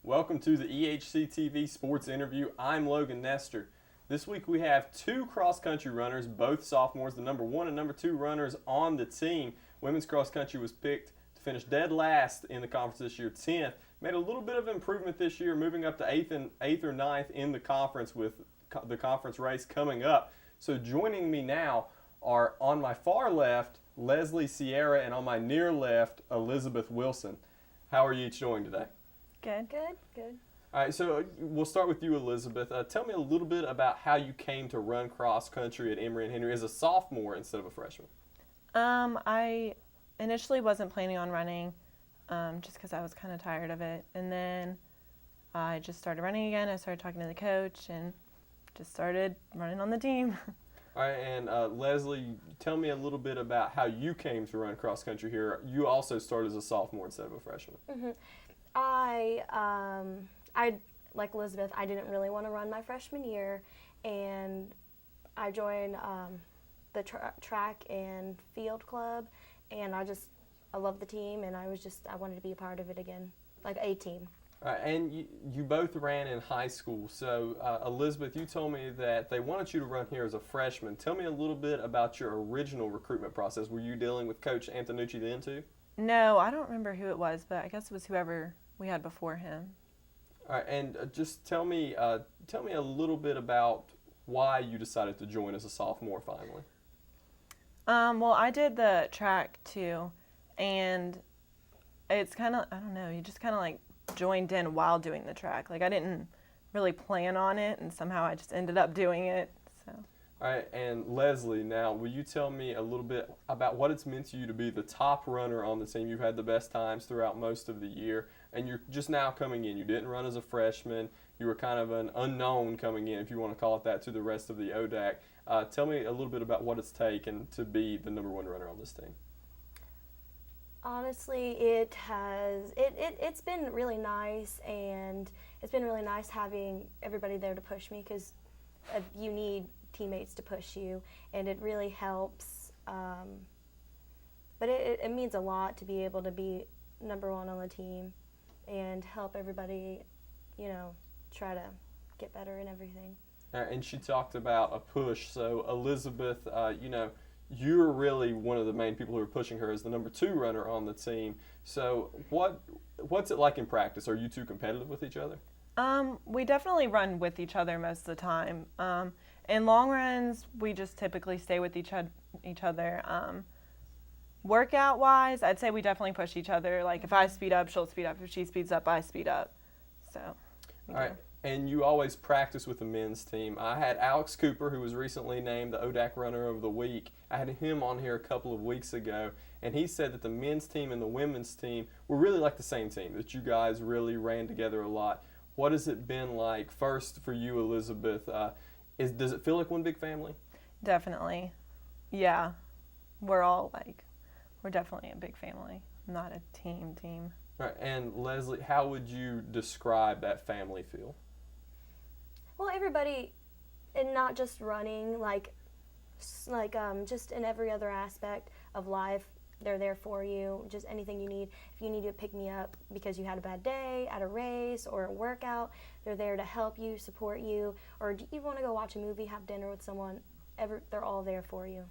Welcome to the EHC TV Sports Interview. I'm Logan Nestor. This week we have two cross-country runners, both sophomores, the number 1 and number 2 runners on the team. Women's cross-country was picked to finish dead last in the conference this year, 10th. Made a little bit of improvement this year, moving up to 8th or 9th in the conference with the conference race coming up. So joining me now are on my far left, Leslie Sierra, and on my near left, Elizabeth Wilson. How are you each doing today? Good. All right, so we'll start with you, Elizabeth. Tell me a little bit about how you came to run cross country at Emory and Henry as a sophomore instead of a freshman. I initially wasn't planning on running just because I was kind of tired of it. And then I just started running again. I started talking to the coach and just started running on the team. All right, and Leslie, tell me a little bit about how you came to run cross country here. You also started as a sophomore instead of a freshman. Mm-hmm. I like Elizabeth, I didn't really want to run my freshman year, and I joined the track and field club, and I love the team, and I wanted to be a part of it again, like a team. And you both ran in high school. So, Elizabeth, you told me that they wanted you to run here as a freshman. Tell me a little bit about your original recruitment process. Were you dealing with Coach Antonucci then too? No, I don't remember who it was, but I guess it was whoever we had before him. All right, and just tell me a little bit about why you decided to join as a sophomore finally. Well, I did the track too, and it's kind of, I don't know, you just kind of like joined in while doing the track. Like I didn't really plan on it, and somehow I just ended up doing it. So. All right, and Leslie, now will you tell me a little bit about what it's meant to you to be the top runner on the team? You've had the best times throughout most of the year, and you're just now coming in. You didn't run as a freshman. You were kind of an unknown coming in, if you want to call it that, to the rest of the ODAC. Tell me a little bit about what it's taken to be the number 1 runner on this team. Honestly, it's been really nice, and it's been really nice having everybody there to push me, because you need teammates to push you, and it really helps. But it means a lot to be able to be number 1 on the team and help everybody, try to get better and everything. And she talked about a push. So Elizabeth, you're really one of the main people who are pushing her as the number 2 runner on the team. So what's it like in practice? Are you two competitive with each other? We definitely run with each other most of the time. In long runs, we just typically stay with each other. Workout-wise, I'd say we definitely push each other. Like if I speed up, she'll speed up. If she speeds up, I speed up. So. All right. And you always practice with the men's team. I had Alex Cooper, who was recently named the ODAC Runner of the Week. I had him on here a couple of weeks ago, and he said that the men's team and the women's team were really like the same team, that you guys really ran together a lot. What has it been like, first for you, Elizabeth? Does it feel like one big family? Definitely. Yeah. We're definitely a big family, not a team. Right. And Leslie, how would you describe that family feel? Well, everybody, and not just running, just in every other aspect of life, they're there for you. Just anything you need. If you need to pick me up because you had a bad day at a race or a workout, they're there to help you, support you. Or do you want to go watch a movie, have dinner with someone? They're all there for you.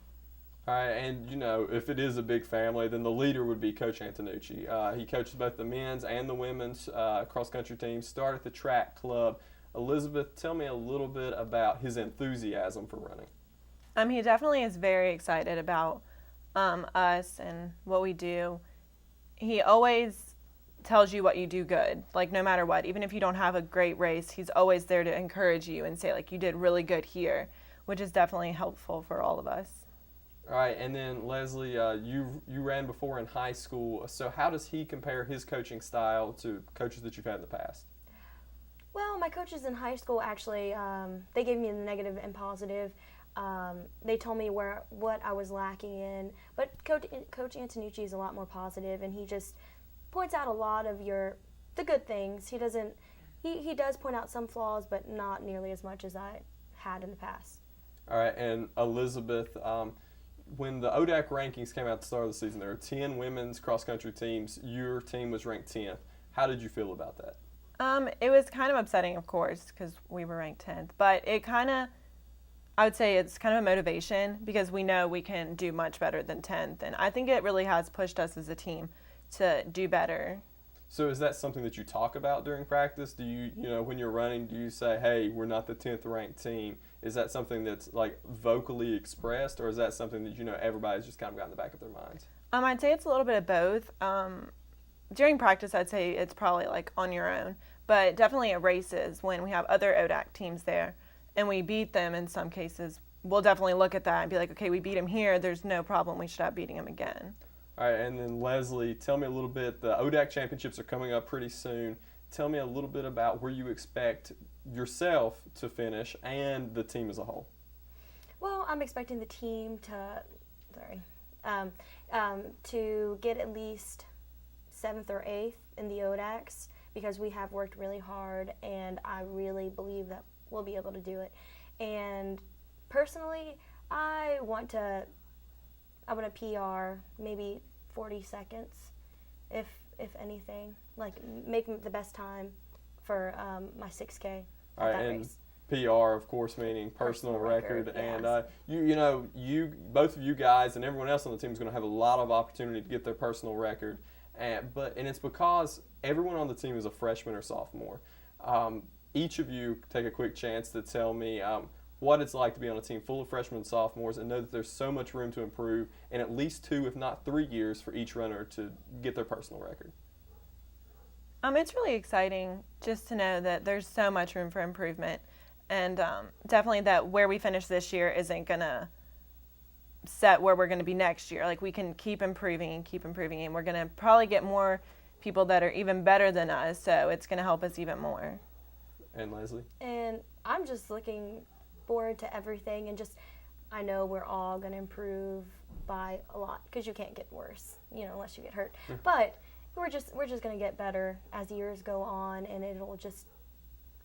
All right, and if it is a big family, then the leader would be Coach Antonucci. He coaches both the men's and the women's cross-country teams, started the track club. Elizabeth, tell me a little bit about his enthusiasm for running. He definitely is very excited about us and what we do. He always tells you what you do good, like no matter what. Even if you don't have a great race, he's always there to encourage you and say, like, you did really good here, which is definitely helpful for all of us. All right, and then Leslie, you ran before in high school. So how does he compare his coaching style to coaches that you've had in the past? Well, my coaches in high school actually, they gave me the negative and positive. They told me what I was lacking in. But Coach Antonucci is a lot more positive, and he just points out a lot of the good things. He does point out some flaws, but not nearly as much as I had in the past. All right, and Elizabeth, when the ODAC rankings came out at the start of the season, there were 10 women's cross-country teams. Your team was ranked 10th. How did you feel about that? It was kind of upsetting, of course, because we were ranked 10th, but I would say it's kind of a motivation because we know we can do much better than 10th, and I think it really has pushed us as a team to do better. So is that something that you talk about during practice? Do you, when you're running, do you say, hey, we're not the 10th ranked team? Is that something that's like vocally expressed, or is that something that, everybody's just kind of got in the back of their minds? I'd say it's a little bit of both. During practice, I'd say it's probably like on your own, but definitely at races when we have other ODAC teams there and we beat them in some cases, we'll definitely look at that and be like, okay, we beat them here. There's no problem. We should stop beating them again. All right, and then Leslie, tell me a little bit. The ODAC championships are coming up pretty soon. Tell me a little bit about where you expect yourself to finish and the team as a whole. Well, I'm expecting the team to get at least 7th or 8th in the ODACs because we have worked really hard, and I really believe that we'll be able to do it. And personally, I want to PR maybe 40 seconds, if anything, like make the best time for my 6K. All right, and race. PR, of course, meaning personal record. Yes. And you both of you guys and everyone else on the team is going to have a lot of opportunity to get their personal record, and it's because everyone on the team is a freshman or sophomore. Each of you take a quick chance to tell me what it's like to be on a team full of freshmen and sophomores and know that there's so much room to improve in at least 2, if not 3 years for each runner to get their personal record. It's really exciting just to know that there's so much room for improvement, and definitely that where we finish this year isn't going to set where we're going to be next year. Like, we can keep improving, and we're going to probably get more people that are even better than us, so it's going to help us even more. And Leslie? And I'm just looking forward to everything, and just I know we're all going to improve by a lot because you can't get worse, unless you get hurt. But we're just going to get better as years go on, and it'll just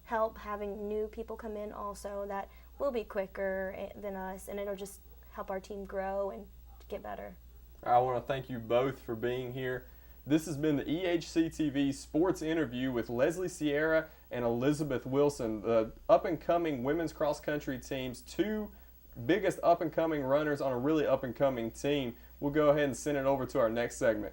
help having new people come in also that will be quicker than us, and it'll just help our team grow and get better. I want to thank you both for being here. This has been the EHC-TV Sports Interview with Leslie Sierra and Elizabeth Wilson, the up-and-coming women's cross-country team's 2 biggest up-and-coming runners on a really up-and-coming team. We'll go ahead and send it over to our next segment.